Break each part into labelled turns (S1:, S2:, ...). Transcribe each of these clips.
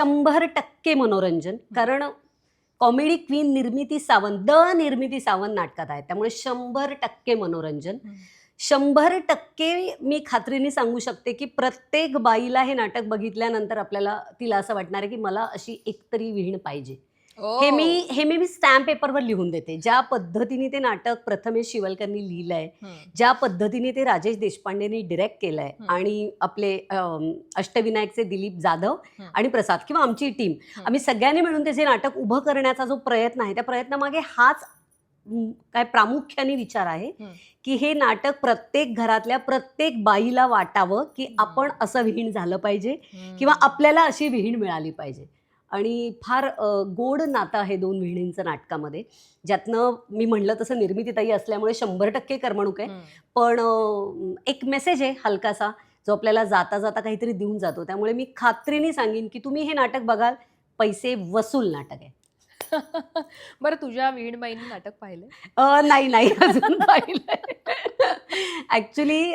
S1: 100% मनोरंजन. कारण comedy queen निर्मिती सावंत निर्मिती सावंत नाटकात आहे, त्यामुळे 100% मनोरंजन. 100% मी खात्रीने सांगू शकते की प्रत्येक बाईला हे नाटक बघितल्यानंतर आपल्याला तिला असं वाटणार आहे की मला अशी एकतरी विहीण पाहिजे. हे मी स्टॅम्प पेपरवर लिहून देते. ज्या पद्धतीने ते नाटक प्रथमेश शिवलकरनी लिहिलंय, ज्या पद्धतीने ते राजेश देशपांडेंनी डिरेक्ट केलंय आणि आपले अष्टविनायकचे दिलीप जाधव आणि प्रसाद किंवा आमची टीम, आम्ही सगळ्यांनी मिळून त्याचे नाटक उभं करण्याचा जो प्रयत्न आहे, त्या प्रयत्नामागे हाच काय प्रामुख्याने विचार आहे की हे नाटक प्रत्येक घरातल्या प्रत्येक बाईला वाटावं की आपण असं विहीण झालं पाहिजे किंवा आपल्याला अशी विहीण मिळाली पाहिजे. आणि फार गोड नातं आहे दोन विहिणींचं नाटकामध्ये, ज्यातनं मी म्हणलं तसं निर्मितीताई असल्यामुळे 100% करमणूक आहे, पण एक मेसेज आहे हलकासा जो आपल्याला जाता जाता काहीतरी देऊन जातो. त्यामुळे मी खात्रीने सांगेन की तुम्ही हे नाटक बघाल, पैसे वसूल नाटक आहे.
S2: बरं, तुझ्या विहीणबाईंनी नाटक पाहिलं?
S1: नाही अजून पाहिलं. ऍक्च्युली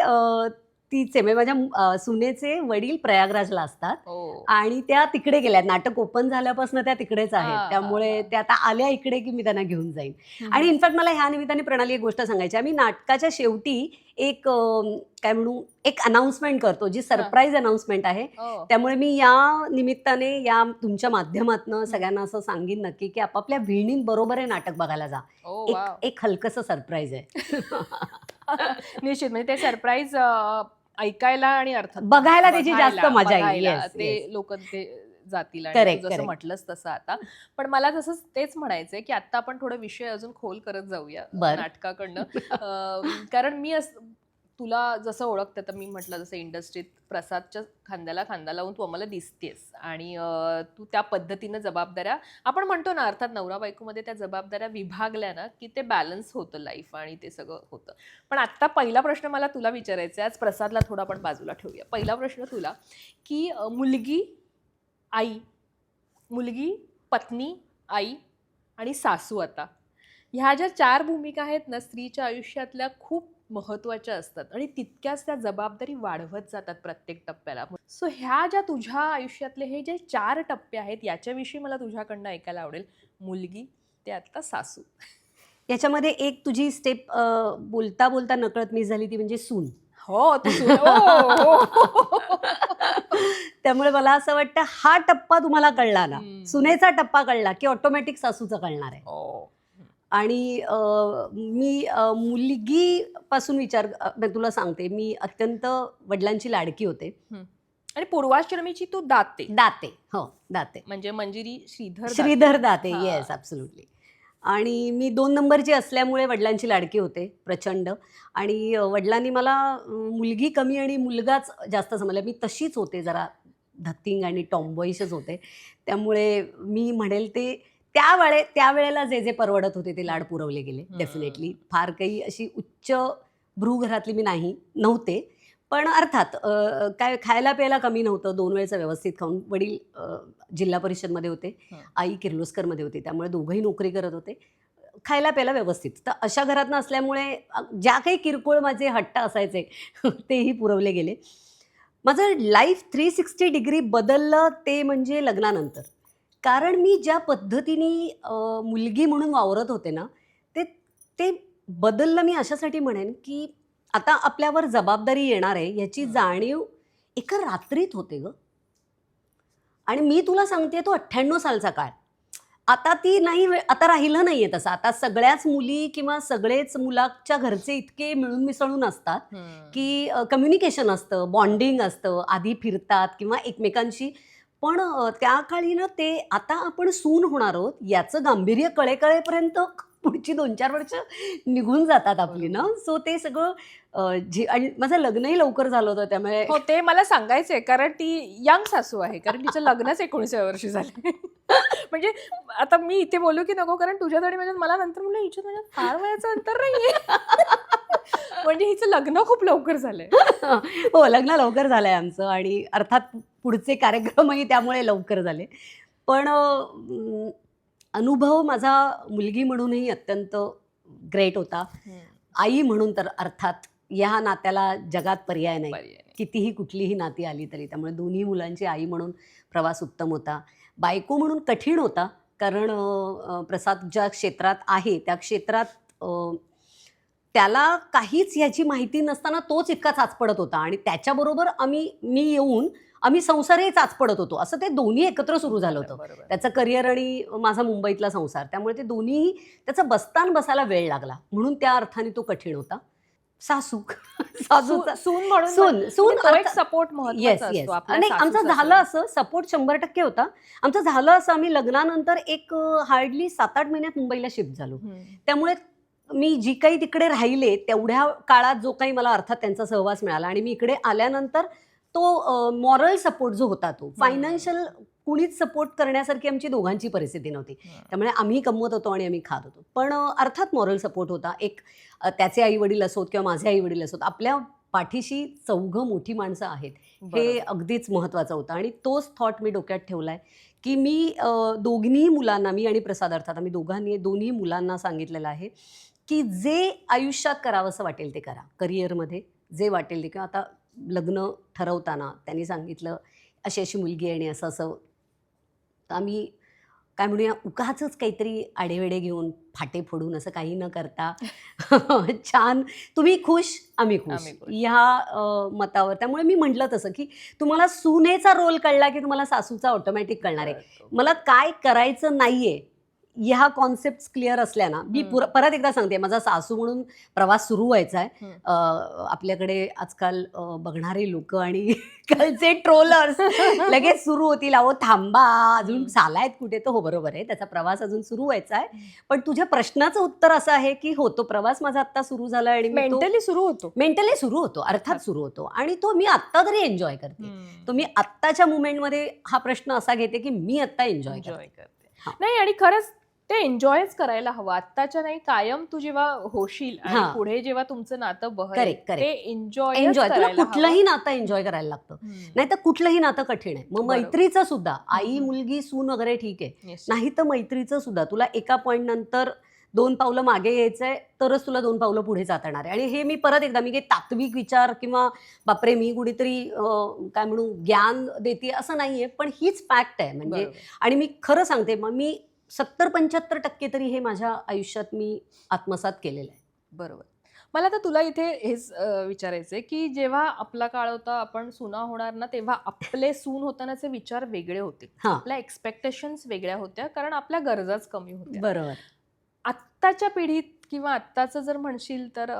S1: तीचे म्हणजे माझ्या सुनेचे वडील प्रयागराजला असतात आणि त्या तिकडे गेल्यात. नाटक ओपन झाल्यापासून त्या तिकडेच आहेत, त्यामुळे त्या आता आल्या इकडे की मी त्यांना घेऊन जाईन. आणि इनफॅक्ट मला ह्या निमित्ताने प्रणाली एक गोष्ट सांगायची. आम्ही नाटकाच्या शेवटी एक काय म्हणू एक अनाउन्समेंट करतो, जी सरप्राईज अनाउन्समेंट आहे. त्यामुळे मी या निमित्ताने या तुमच्या माध्यमातून सगळ्यांना असं सांगेन नक्की की आपापल्या विहिणींबरोबर हे नाटक बघायला जा. एक हलकंसं सरप्राईज आहे.
S2: निश्चित, म्हणजे ते सरप्राईज ऐकायला आणि अर्थात
S1: बघायला त्याची जास्त मजा येईल.
S2: ते लोक ते जातील आणि जसं म्हटलंस तसं. आता पण मला तसंच तेच म्हणायचंय की आता आपण थोडा विषय अजून खोल करत जाऊया नाटकाकडनं. कारण मी तुला जसं ओळखते, तर मी म्हटलं जसं इंडस्ट्रीत प्रसादच्या खांद्याला खांदा लावून तू आम्हाला दिसतेस आणि तू त्या पद्धतीनं जबाबदाऱ्या, आपण म्हणतो ना अर्थात नवरा बायकोमध्ये त्या जबाबदाऱ्या विभागल्या ना की ते बॅलन्स होतं लाईफ आणि ते सगळं होतं. पण आत्ता पहिला प्रश्न मला तुला विचारायचा आहे, आज प्रसादला थोडा आपण बाजूला ठेवूया. पहिला प्रश्न तुला की मुलगी, आई, मुलगी, पत्नी, आई आणि सासू, आता ह्या ज्या 4 भूमिका आहेत ना स्त्रीच्या आयुष्यातल्या, खूप महत्त्वाच्या असतात आणि तितक्याच त्या जबाबदारी वाढवत जातात प्रत्येक टप्प्याला. सो ह्या ज्या तुझ्या आयुष्यातले हे जे 4 टप्पे आहेत याच्याविषयी मला तुझ्याकडनं ऐकायला आवडेल. मुलगी ते आता सासू.
S1: याच्यामध्ये एक तुझी स्टेप बोलता बोलता नकळत मिस झाली, ती म्हणजे सून.
S2: हो,
S1: त्यामुळे मला असं वाटतं हा टप्पा तुम्हाला कळला ना, सुनेचा टप्पा कळला की ऑटोमॅटिक सासूचा कळणार आहे. आणि मी मुलगी पासून विचार तुला सांगते, मी अत्यंत वडिलांची लाडकी होते
S2: आणि पूर्वाश्रमीची तू दाते.
S1: हो, दाते
S2: म्हणजे मंजिरी
S1: श्रीधर दाते. Yes, absolutely. आणि मी 2 नंबरची असल्यामुळे वडिलांची लाडकी होते प्रचंड. आणि वडिलांनी मला मुलगी कमी आणि मुलगाच जास्त समजला. मी तशीच होते, जरा धत्तिंग आणि टॉमबॉईशच होते. त्यामुळे मी म्हणेल ते त्यावेळेला जे परवडत होते ते लाड पुरवले गेले. डेफिनेटली फार काही अशी उच्च भ्रूघरातली मी नव्हते, पण अर्थात काय खायला प्यायला कमी नव्हतं. 2 वेळेचं व्यवस्थित खाऊन. वडील जिल्हा परिषदमध्ये होते, आई किर्लोस्करमध्ये होती, त्यामुळे दोघंही नोकरी करत होते. खायला प्यायला व्यवस्थित. तर अशा घरातनं असल्यामुळे ज्या काही किरकोळ माझे हट्ट असायचे तेही पुरवले गेले. माझं लाईफ 360 डिग्री बदललं ते म्हणजे लग्नानंतर. कारण मी ज्या पद्धतीने मुलगी म्हणून वावरत होते ना, ते बदललं. मी अशासाठी म्हणेन की आता आपल्यावर जबाबदारी येणार आहे याची जाणीव एका रात्रीत होते ग. आणि मी तुला सांगते, तो 98 सालचा काळ. आता ती नाही, आता राहिलं नाहीये तसं. आता सगळ्याच मुली किंवा सगळेच मुलाच्या घरचे इतके मिळून मिसळून असतात की कम्युनिकेशन असतं, बॉन्डिंग असतं, आधी फिरतात किंवा एकमेकांशी. पण त्या काळी ना, ते आता आपण सून होणार आहोत याचं गांभीर्य कळेपर्यंत पुढची 2-4 वर्ष निघून जातात आपली ना. सो ते सगळं आणि माझं लग्नही लवकर झालं होतं, त्यामुळे
S2: हो, ते मला सांगायचंय. कारण ती यंग सासू आहे, कारण तिचं लग्नच 19व्या वर्षी झालं. म्हणजे आता मी इथे बोलू की नको, कारण तुझ्यात आणि माझ्यात, मला नंतर म्हणलं हिच्यात माझ्यात फार वयाचं अंतर नाहीये. म्हणजे हिचं लग्न खूप लवकर झालंय.
S1: हो, लग्न लवकर झालंय आमचं आणि अर्थात पुढचे कार्यक्रमही त्यामुळे लवकर झाले. पण अनुभव माझा मुलगी म्हणूनही अत्यंत ग्रेट होता. आई म्हणून तर अर्थात या नात्याला जगात पर्याय नाही. कितीही कुठलीही नाती आली तरी. त्यामुळे दोन्ही मुलांची आई म्हणून प्रवास उत्तम होता. बायको म्हणून कठीण होता, कारण प्रसाद ज्या क्षेत्रात आहे त्या क्षेत्रात त्याला काहीच ह्याची माहिती नसताना तोच इतका चाचपडत होता आणि त्याच्याबरोबर मी येऊन आम्ही संसारही चाचपडत होतो. असं ते दोन्ही एकत्र सुरू झालं होतं. त्याचं करिअर आणि माझा मुंबईतला संसार. त्यामुळे ते दोन्ही त्याचं बस्तान बसायला वेळ लागला. म्हणून त्या अर्थाने तो कठीण होता. सासू
S2: सून म्हणून
S1: सून
S2: एक सपोर्ट महत्त्वाचा असतो आपल्या
S1: नाही, आमचं झालं असं सपोर्ट 100% होता. आमचं झालं असं आम्ही लग्नानंतर एक हार्डली 7-8 महिन्यात मुंबईला शिफ्ट झालो. त्यामुळे मी जी काही तिकडे राहिले तेवढ्या काळात जो काही मला अर्थात त्यांचा सहवास मिळाला आणि मी इकडे आल्यानंतर तो मॉरल सपोर्ट जो होता तो फायनान्शियल कुणीच सपोर्ट करण्यासारखी आमची दोघांची परिस्थिती नव्हती. त्यामुळे आम्ही कमवत होतो आणि आम्ही खात होतो. पण अर्थात मॉरल सपोर्ट होता. एक त्याचे आई वडील असोत किंवा माझे आई वडील असोत, आपल्या पाठीशी चौघं मोठी माणसं आहेत हे अगदीच महत्त्वाचं होतं. आणि तोच थॉट मी डोक्यात ठेवलाय की मी दोन्ही मुलांना, मी आणि प्रसाद अर्थात आम्ही दोन्ही मुलांना सांगितलेलं आहे की जे आयुष्यात करावंसं वाटेल ते करा. करिअरमध्ये जे वाटेल ते, किंवा आता लग्न ठरवताना त्यांनी सांगितलं अशी अशी मुलगी आहे आणि असं असं, तर आम्ही काय म्हणूया उगाचच काहीतरी आडेवेडे घेऊन फाटे फोडून असं काही न करता छान तुम्ही खुश आम्ही खुश ह्या मतावर. त्यामुळे मी म्हटलं तसं की तुम्हाला सुनेचा रोल कळला की तुम्हाला सासूचा ऑटोमॅटिक कळणार आहे. मला काय करायचं नाहीये ह्या कॉन्सेप्ट क्लिअर असल्या ना, मी परत एकदा सांगते, माझा सासू म्हणून प्रवास सुरू व्हायचा आहे. आपल्याकडे आजकाल बघणारे लोक आणि कालचे ट्रोलर्स लगेच सुरू होतील, अहो थांबा अजून चालायत कुठे. तर हो बरोबर आहे, त्याचा प्रवास अजून सुरू व्हायचा आहे. पण तुझ्या प्रश्नाचं उत्तर असं आहे की हो, तो प्रवास माझा आत्ता सुरू झाला आणि
S2: मेंटली सुरू होतो
S1: अर्थात सुरू होतो. आणि तो मी आत्ता तरी एन्जॉय करते. तो मी आत्ताच्या मुमेंटमध्ये हा प्रश्न असा घेते की मी आत्ता एन्जॉय करते.
S2: नाही, आणि खरंच ते एन्जॉयच करायला हवं. आत्ताच्या नाही, कायम तू जेव्हा होशील आणि पुढे जेव्हा तुमचं नातं बहरेल ते एन्जॉय
S1: तुला कुठलंही नातं एन्जॉय करायला लागतं. नाही तर कुठलंही नातं कठीण आहे. मग मैत्रीचं सुद्धा, आई मुलगी सून वगैरे ठीक आहे, नाही तर मैत्रीचं सुद्धा तुला एका पॉईंट नंतर 2 पावलं मागे यायचंय तरच तुला 2 पावलं पुढे जाता येणार आहे. आणि हे मी परत एकदा, मी काही तात्विक विचार किंवा बापरे मी कुठेतरी काय म्हणू ज्ञान देते असं नाहीये, पण हीच फॅक्ट आहे. म्हणजे आणि मी खरं सांगते, मग मी 70-75% तरी हे माझ्या आयुष्यात मी आत्मसात केलेलं आहे.
S2: बरोबर. मला तर तुला इथे हेच विचारायचंय की जेव्हा आपला काळ होता, आपण सुना होणार ना, तेव्हा आपले सून होतानाचे विचार वेगळे होते, आपल्या एक्सपेक्टेशन्स वेगळ्या होत्या, कारण आपल्या गरजाच कमी होत्या.
S1: बरोबर.
S2: आत्ताच्या पिढीत किंवा आत्ताचं जर म्हणशील तर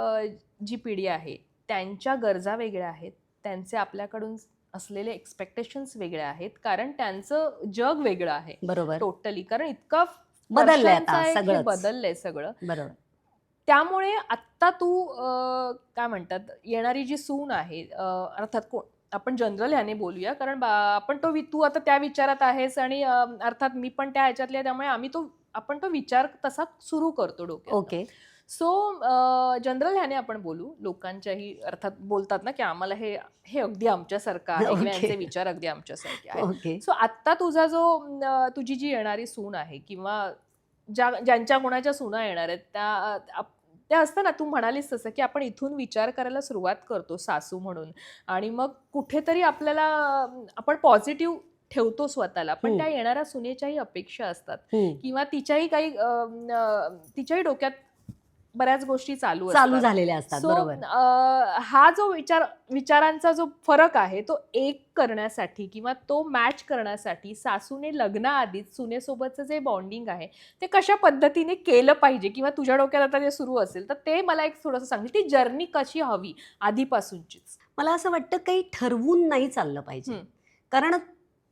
S2: जी पिढी आहे त्यांच्या गरजा वेगळ्या आहेत, त्यांचे आपल्याकडून असलेले एक्सपेक्टेशन्स वेगळे आहेत, कारण त्यांचं जग वेगळं आहे.
S1: बरोबर.
S2: टोटली, कारण इतका
S1: बदललंय
S2: सगळं.
S1: बरोबर.
S2: त्यामुळे आत्ता तू काय म्हणतात, येणारी जी सून आहे, अर्थात आपण जनरल ह्याने बोलूया, कारण आपण तू आता त्या विचारात आहेस आणि अर्थात मी पण त्या ह्याच्यातली आहे, त्यामुळे आपण तो विचार तसा सुरू करतो डोक्यात.
S1: ओके.
S2: सो जनरल ह्याने आपण बोलू. लोकांच्याही अर्थात बोलतात ना की आम्हाला हे अगदी आमच्यासारखं आहे, यांचे विचार अगदी आमच्यासारखे आहेत. सो आत्ता तुझी जी येणारी सून आहे किंवा ज्यांच्या कोणाच्या सुना येणार आहेत, त्या असताना तू म्हणालीस तसं की आपण इथून विचार करायला सुरुवात करतो सासू म्हणून, आणि मग कुठेतरी आपण पॉझिटिव्ह ठेवतो स्वतःला, पण त्या येणाऱ्या सुनेच्याही अपेक्षा असतात किंवा तिच्याही डोक्यात बऱ्याच गोष्टी चालू
S1: झालेल्या असतात. बरोबर.
S2: हा जो विचारांचा जो फरक आहे तो एक करण्यासाठी किंवा तो मॅच करण्यासाठी सासूने लग्नाआधीच सुनेसोबतचं जे बॉन्डिंग आहे ते कशा पद्धतीने केलं पाहिजे, किंवा तुझ्या डोक्यात आता जे सुरू असेल तर ते मला एक थोडंसं सांग, ती जर्नी कशी हवी आधीपासूनचीच.
S1: मला असं वाटतं काही ठरवून नाही चाललं पाहिजे, कारण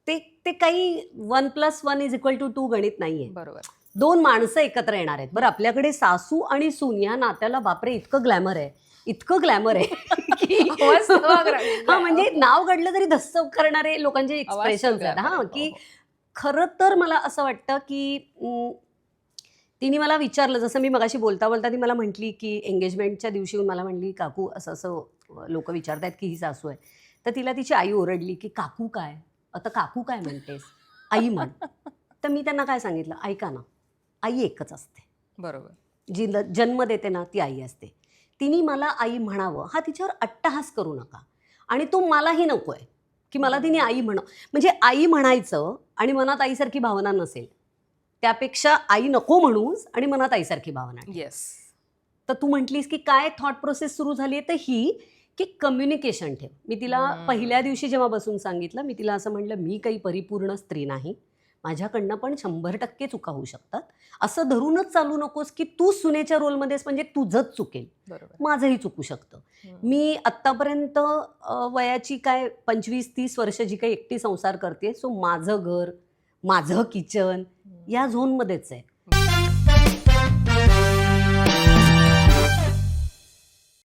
S1: ते काही 1+1=2 गणित नाहीये.
S2: बरोबर.
S1: 2 माणसं एकत्र येणार आहेत. बरं, आपल्याकडे सासू आणि सून या नात्याला बापरे इतकं ग्लॅमर आहे की म्हणजे नाव घडलं तरी धस्स करणारे लोकांचे एक्सप्रेशन्स आहेत. की खरं तर मला असं वाटतं की तिने मला विचारलं, जसं मी मगाशी बोलता बोलता ती मला म्हटली की एंगेजमेंटच्या दिवशी मला म्हटली, काकू असं लोक विचारतायत की ही सासू आहे. तर तिला तिची आई ओरडली की काकू काय, आता काकू काय म्हणतेस, आई म्हण. तर मी त्यांना काय सांगितलं, ऐका ना, आई एकच असते.
S2: बरोबर.
S1: जी जन्म देते ना ती आई असते. तिने मला आई म्हणावं, हा तिच्यावर अट्टहास करू नका. आणि तो मलाही नको आहे की मला तिने आई म्हणजे आई म्हणायचं आणि मनात आईसारखी भावना नसेल, त्यापेक्षा आई नको म्हणूस आणि मनात आईसारखी भावना ठेव.
S2: येस.
S1: तर तू म्हटलीस की काय थॉट प्रोसेस सुरू झाली आहे, तर ही की कम्युनिकेशन ठेव. मी तिला पहिल्या दिवशी जेव्हा बसून सांगितलं, मी तिला असं म्हटलं, मी काही परिपूर्ण स्त्री नाही, माझ्याकडनं पण 100% चुका होऊ शकतात. असं धरूनच चालू नकोस की तू सुनेच्या रोलमध्येच म्हणजे तुझंच चुकेल,
S2: बरोबर.
S1: माझंही चुकू शकतं. मी आत्तापर्यंत वयाची काय 25-30 वर्ष जी काही एकटी संसार करते, सो माझं घर, माझं किचन या झोनमध्येच आहे.